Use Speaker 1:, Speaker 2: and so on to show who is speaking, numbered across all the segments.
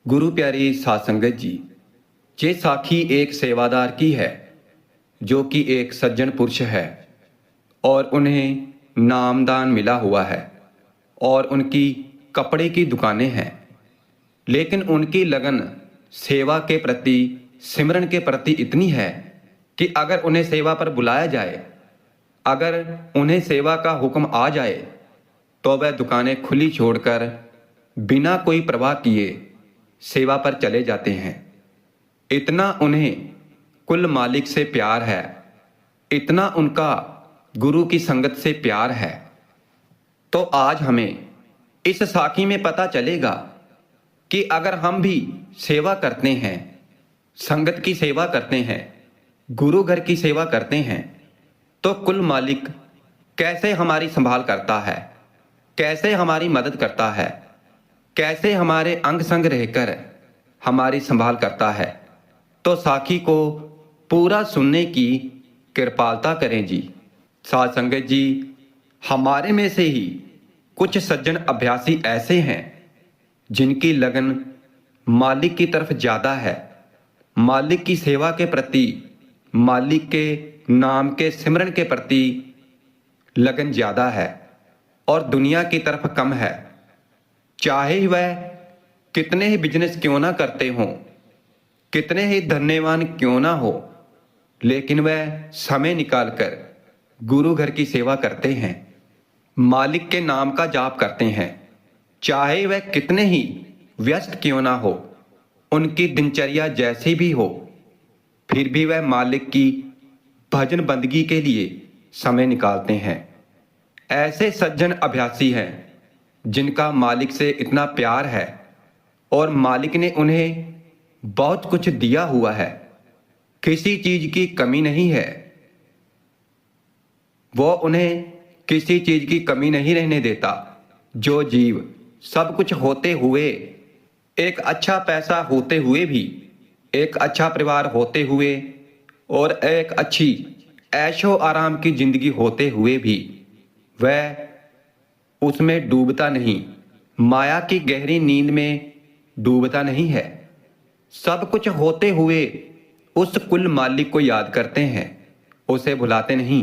Speaker 1: गुरु प्यारी साध संगत जी, ये साखी एक सेवादार की है जो कि एक सज्जन पुरुष है और उन्हें नामदान मिला हुआ है और उनकी कपड़े की दुकानें हैं। लेकिन उनकी लगन सेवा के प्रति, सिमरन के प्रति इतनी है कि अगर उन्हें सेवा पर बुलाया जाए, अगर उन्हें सेवा का हुक्म आ जाए तो वह दुकानें खुली छोड़कर बिना कोई परवाह किए सेवा पर चले जाते हैं। इतना उन्हें कुल मालिक से प्यार है, इतना उनका गुरु की संगत से प्यार है। तो आज हमें इस साखी में पता चलेगा कि अगर हम भी सेवा करते हैं, संगत की सेवा करते हैं, गुरु घर की सेवा करते हैं, तो कुल मालिक कैसे हमारी संभाल करता है, कैसे हमारी मदद करता है, कैसे हमारे अंग संग रहकर हमारी संभाल करता है। तो साखी को पूरा सुनने की कृपालता करें जी। साध संगत जी, हमारे में से ही कुछ सज्जन अभ्यासी ऐसे हैं जिनकी लगन मालिक की तरफ ज्यादा है, मालिक की सेवा के प्रति, मालिक के नाम के सिमरन के प्रति लगन ज्यादा है और दुनिया की तरफ कम है। चाहे वह कितने ही बिजनेस क्यों ना करते हों, कितने ही धन्यवान क्यों ना हो, लेकिन वह समय निकालकर गुरु घर की सेवा करते हैं, मालिक के नाम का जाप करते हैं। चाहे वह कितने ही व्यस्त क्यों ना हो, उनकी दिनचर्या जैसी भी हो, फिर भी वह मालिक की भजन बंदगी के लिए समय निकालते हैं। ऐसे सज्जन अभ्यासी हैं जिनका मालिक से इतना प्यार है और मालिक ने उन्हें बहुत कुछ दिया हुआ है, किसी चीज की कमी नहीं है। वो उन्हें किसी चीज की कमी नहीं रहने देता। जो जीव सब कुछ होते हुए, एक अच्छा पैसा होते हुए भी, एक अच्छा परिवार होते हुए और एक अच्छी ऐशो आराम की जिंदगी होते हुए भी वह उसमें डूबता नहीं, माया की गहरी नींद में डूबता नहीं है। सब कुछ होते हुए उस कुल मालिक को याद करते हैं, उसे भुलाते नहीं।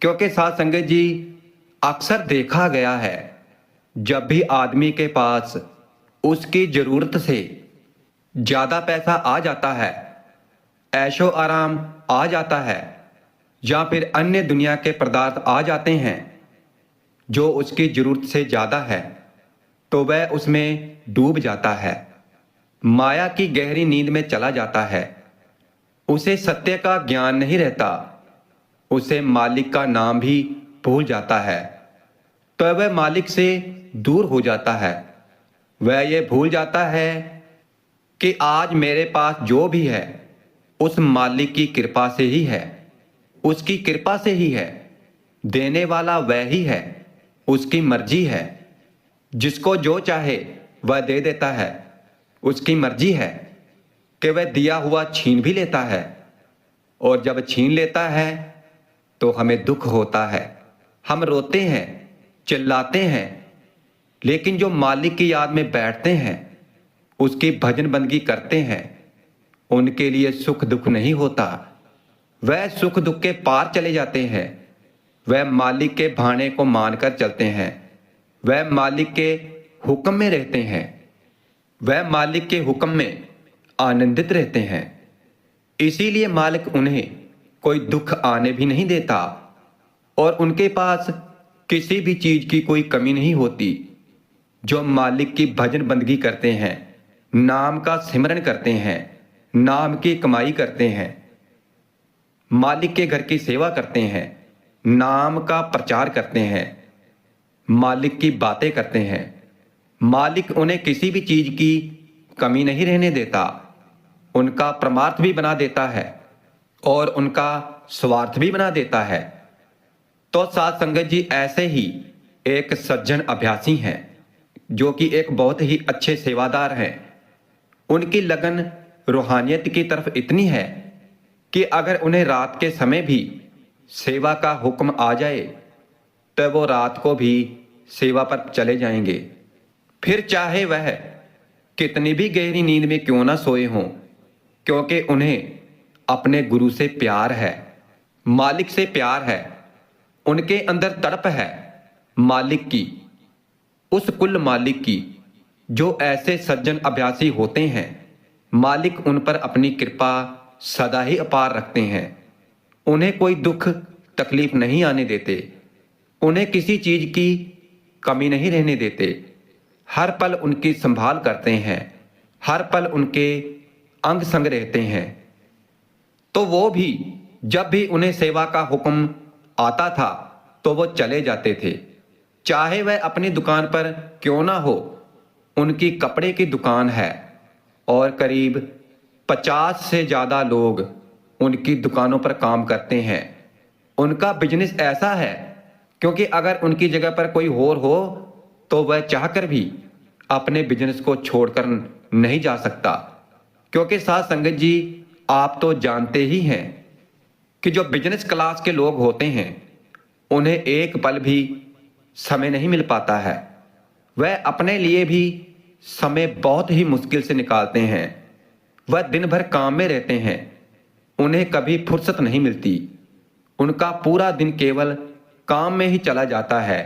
Speaker 1: क्योंकि साध संगत जी, अक्सर देखा गया है जब भी आदमी के पास उसकी जरूरत से ज्यादा पैसा आ जाता है, ऐशो आराम आ जाता है, या फिर अन्य दुनिया के पदार्थ आ जाते हैं जो उसकी जरूरत से ज्यादा है, तो वह उसमें डूब जाता है, माया की गहरी नींद में चला जाता है। उसे सत्य का ज्ञान नहीं रहता, उसे मालिक का नाम भी भूल जाता है, तो वह मालिक से दूर हो जाता है। वह ये भूल जाता है कि आज मेरे पास जो भी है उस मालिक की कृपा से ही है, उसकी कृपा से ही है, देने वाला वह ही है, उसकी मर्जी है। जिसको जो चाहे वह दे देता है, उसकी मर्जी है कि वह दिया हुआ छीन भी लेता है, और जब छीन लेता है तो हमें दुख होता है, हम रोते हैं, चिल्लाते हैं। लेकिन जो मालिक की याद में बैठते हैं, उसकी भजन बंदगी करते हैं, उनके लिए सुख दुख नहीं होता। वह सुख दुख के पार चले जाते हैं, वह मालिक के भाने को मानकर चलते हैं, वह मालिक के हुक्म में रहते हैं, वह मालिक के हुक्म में आनंदित रहते हैं। इसीलिए मालिक उन्हें कोई दुख आने भी नहीं देता और उनके पास किसी भी चीज की कोई कमी नहीं होती। जो मालिक की भजन बंदगी करते हैं, नाम का सिमरन करते हैं, नाम की कमाई करते हैं, मालिक के घर की सेवा करते हैं, नाम का प्रचार करते हैं, मालिक की बातें करते हैं, मालिक उन्हें किसी भी चीज की कमी नहीं रहने देता, उनका परमार्थ भी बना देता है और उनका स्वार्थ भी बना देता है। तो साध संगत जी, ऐसे ही एक सज्जन अभ्यासी हैं जो कि एक बहुत ही अच्छे सेवादार हैं। उनकी लगन रूहानियत की तरफ इतनी है कि अगर उन्हें रात के समय भी सेवा का हुक्म आ जाए तो वो रात को भी सेवा पर चले जाएंगे। फिर चाहे वह कितनी भी गहरी नींद में क्यों ना सोए हों, क्योंकि उन्हें अपने गुरु से प्यार है, मालिक से प्यार है। उनके अंदर तड़प है मालिक की, उस कुल मालिक की। जो ऐसे सज्जन अभ्यासी होते हैं, मालिक उन पर अपनी कृपा सदा ही अपार रखते हैं। उन्हें कोई दुख तकलीफ नहीं आने देते, उन्हें किसी चीज की कमी नहीं रहने देते। हर पल उनकी संभाल करते हैं, हर पल उनके अंग संग रहते हैं। तो वो भी जब भी उन्हें सेवा का हुक्म आता था तो वो चले जाते थे, चाहे वह अपनी दुकान पर क्यों ना हो। उनकी कपड़े की दुकान है और करीब 50 से ज्यादा लोग उनकी दुकानों पर काम करते हैं। उनका बिजनेस ऐसा है क्योंकि अगर उनकी जगह पर कोई और हो तो वह चाहकर भी अपने बिजनेस को छोड़कर नहीं जा सकता। क्योंकि साथ संगत जी, आप तो जानते ही हैं कि जो बिजनेस क्लास के लोग होते हैं उन्हें एक पल भी समय नहीं मिल पाता है। वह अपने लिए भी समय बहुत ही मुश्किल से निकालते हैं। वह दिन भर काम में रहते हैं, उन्हें कभी फुर्सत नहीं मिलती। उनका पूरा दिन केवल काम में ही चला जाता है,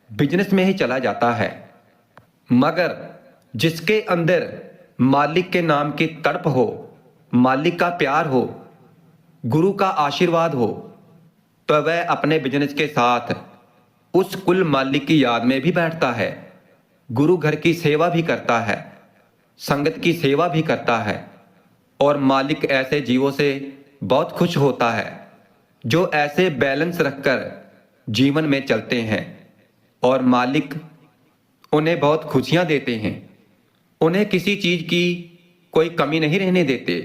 Speaker 1: बिजनेस में ही चला जाता है। मगर जिसके अंदर मालिक के नाम की तड़प हो, मालिक का प्यार हो, गुरु का आशीर्वाद हो, तो वह अपने बिजनेस के साथ उस कुल मालिक की याद में भी बैठता है, गुरु घर की सेवा भी करता है, संगत की सेवा भी करता है। और मालिक ऐसे जीवों से बहुत खुश होता है जो ऐसे बैलेंस रखकर जीवन में चलते हैं। और मालिक उन्हें बहुत खुशियां देते हैं, उन्हें किसी चीज की कोई कमी नहीं रहने देते।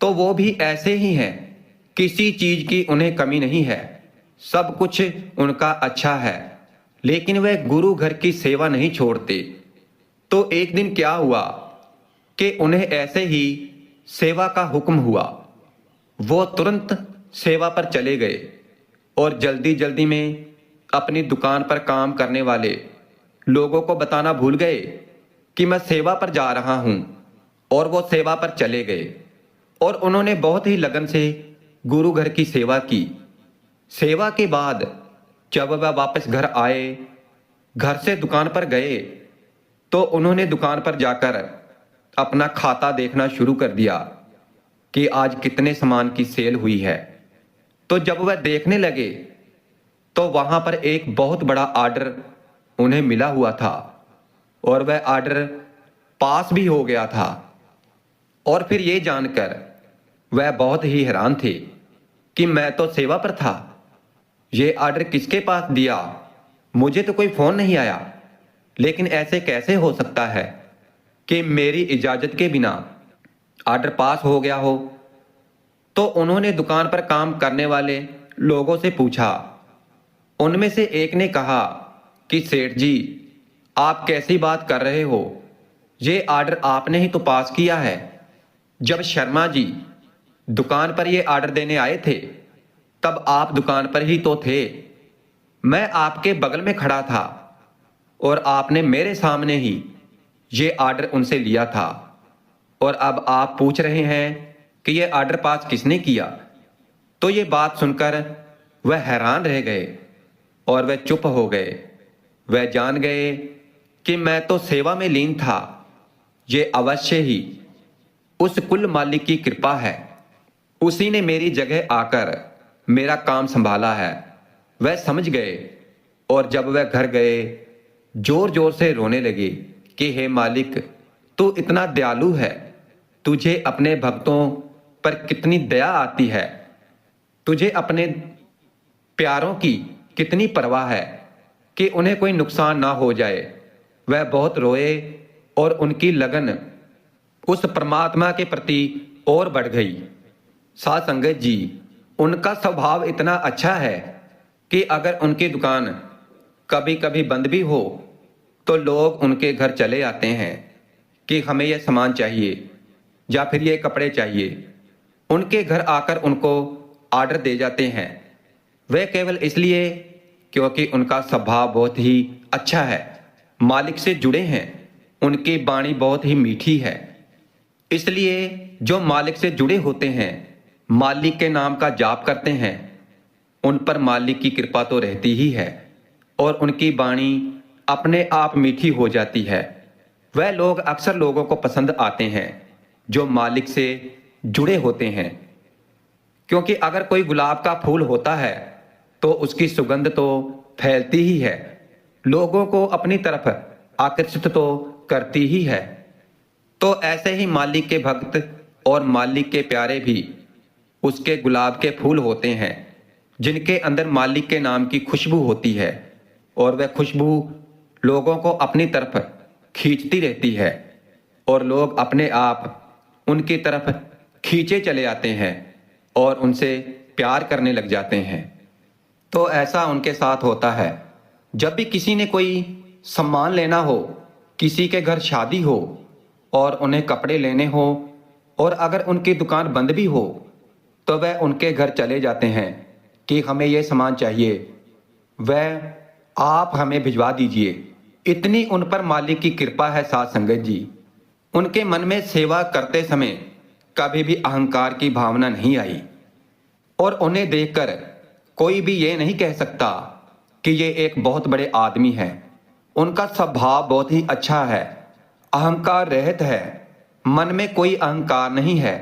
Speaker 1: तो वो भी ऐसे ही हैं, किसी चीज की उन्हें कमी नहीं है, सब कुछ उनका अच्छा है, लेकिन वह गुरु घर की सेवा नहीं छोड़ते। तो एक दिन क्या हुआ कि उन्हें ऐसे ही सेवा का हुक्म हुआ। वो तुरंत सेवा पर चले गए और जल्दी जल्दी में अपनी दुकान पर काम करने वाले लोगों को बताना भूल गए कि मैं सेवा पर जा रहा हूं। और वो सेवा पर चले गए और उन्होंने बहुत ही लगन से गुरु घर की सेवा की। सेवा के बाद जब वह वापस घर आए, घर से दुकान पर गए, तो उन्होंने दुकान पर जाकर अपना खाता देखना शुरू कर दिया कि आज कितने सामान की सेल हुई है। तो जब वह देखने लगे तो वहां पर एक बहुत बड़ा ऑर्डर उन्हें मिला हुआ था और वह ऑर्डर पास भी हो गया था। और फिर ये जानकर वह बहुत ही हैरान थे कि मैं तो सेवा पर था, ये ऑर्डर किसके पास दिया, मुझे तो कोई फोन नहीं आया, लेकिन ऐसे कैसे हो सकता है कि मेरी इजाजत के बिना ऑर्डर पास हो गया हो। तो उन्होंने दुकान पर काम करने वाले लोगों से पूछा। उनमें से एक ने कहा कि सेठ जी, आप कैसी बात कर रहे हो, ये ऑर्डर आपने ही तो पास किया है। जब शर्मा जी दुकान पर ये ऑर्डर देने आए थे तब आप दुकान पर ही तो थे, मैं आपके बगल में खड़ा था और आपने मेरे सामने ही ये ऑर्डर उनसे लिया था। और अब आप पूछ रहे हैं कि ये ऑर्डर पास किसने किया। तो ये बात सुनकर वह हैरान रह गए और वह चुप हो गए। वह जान गए कि मैं तो सेवा में लीन था, ये अवश्य ही उस कुल मालिक की कृपा है, उसी ने मेरी जगह आकर मेरा काम संभाला है। वह समझ गए और जब वह घर गए जोर जोर से रोने लगे कि हे मालिक, तू इतना दयालु है, तुझे अपने भक्तों पर कितनी दया आती है, तुझे अपने प्यारों की कितनी परवाह है कि उन्हें कोई नुकसान ना हो जाए। वह बहुत रोए और उनकी लगन उस परमात्मा के प्रति और बढ़ गई। साथ संगत जी, उनका स्वभाव इतना अच्छा है कि अगर उनकी दुकान कभी कभी बंद भी हो तो लोग उनके घर चले आते हैं कि हमें यह सामान चाहिए या फिर ये कपड़े चाहिए। उनके घर आकर उनको ऑर्डर दे जाते हैं। वे केवल इसलिए क्योंकि उनका स्वभाव बहुत ही अच्छा है, मालिक से जुड़े हैं, उनकी वाणी बहुत ही मीठी है। इसलिए जो मालिक से जुड़े होते हैं, मालिक के नाम का जाप करते हैं, उन पर मालिक की कृपा तो रहती ही है और उनकी वाणी अपने आप मीठी हो जाती है। वह लोग अक्सर लोगों को पसंद आते हैं जो मालिक से जुड़े होते हैं, क्योंकि अगर कोई गुलाब का फूल होता है तो उसकी सुगंध तो फैलती ही है, लोगों को अपनी तरफ आकर्षित तो करती ही है। तो ऐसे ही मालिक के भक्त और मालिक के प्यारे भी उसके गुलाब के फूल होते हैं, जिनके अंदर मालिक के नाम की खुशबू होती है और वह खुशबू लोगों को अपनी तरफ खींचती रहती है और लोग अपने आप उनकी तरफ खींचे चले आते हैं और उनसे प्यार करने लग जाते हैं। तो ऐसा उनके साथ होता है। जब भी किसी ने कोई सामान लेना हो, किसी के घर शादी हो और उन्हें कपड़े लेने हो और अगर उनकी दुकान बंद भी हो तो वह उनके घर चले जाते हैं कि हमें यह सामान चाहिए, वह आप हमें भिजवा दीजिए। इतनी उन पर मालिक की कृपा है साध संगत जी। उनके मन में सेवा करते समय कभी भी अहंकार की भावना नहीं आई और उन्हें देखकर कोई भी ये नहीं कह सकता कि ये एक बहुत बड़े आदमी हैं। उनका स्वभाव बहुत ही अच्छा है, अहंकार रहित है, मन में कोई अहंकार नहीं है,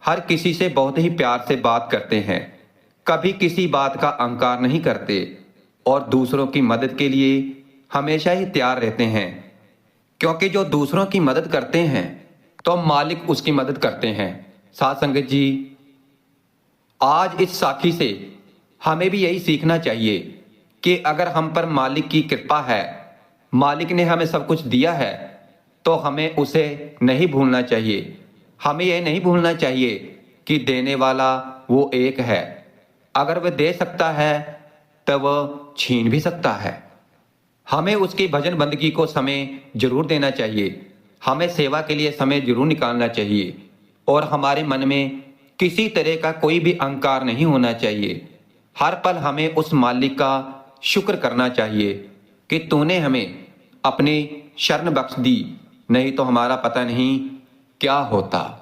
Speaker 1: हर किसी से बहुत ही प्यार से बात करते हैं, कभी किसी बात का अहंकार नहीं करते और दूसरों की मदद के लिए हमेशा ही तैयार रहते हैं, क्योंकि जो दूसरों की मदद करते हैं तो मालिक उसकी मदद करते हैं। साध संगत जी, आज इस साखी से हमें भी यही सीखना चाहिए कि अगर हम पर मालिक की कृपा है, मालिक ने हमें सब कुछ दिया है, तो हमें उसे नहीं भूलना चाहिए। हमें यह नहीं भूलना चाहिए कि देने वाला वो एक है। अगर वह दे सकता है तो वह छीन भी सकता है। हमें उसकी भजन बंदगी को समय जरूर देना चाहिए, हमें सेवा के लिए समय जरूर निकालना चाहिए और हमारे मन में किसी तरह का कोई भी अहंकार नहीं होना चाहिए। हर पल हमें उस मालिक का शुक्र करना चाहिए कि तूने हमें अपनी शरण बख्श दी, नहीं तो हमारा पता नहीं क्या होता।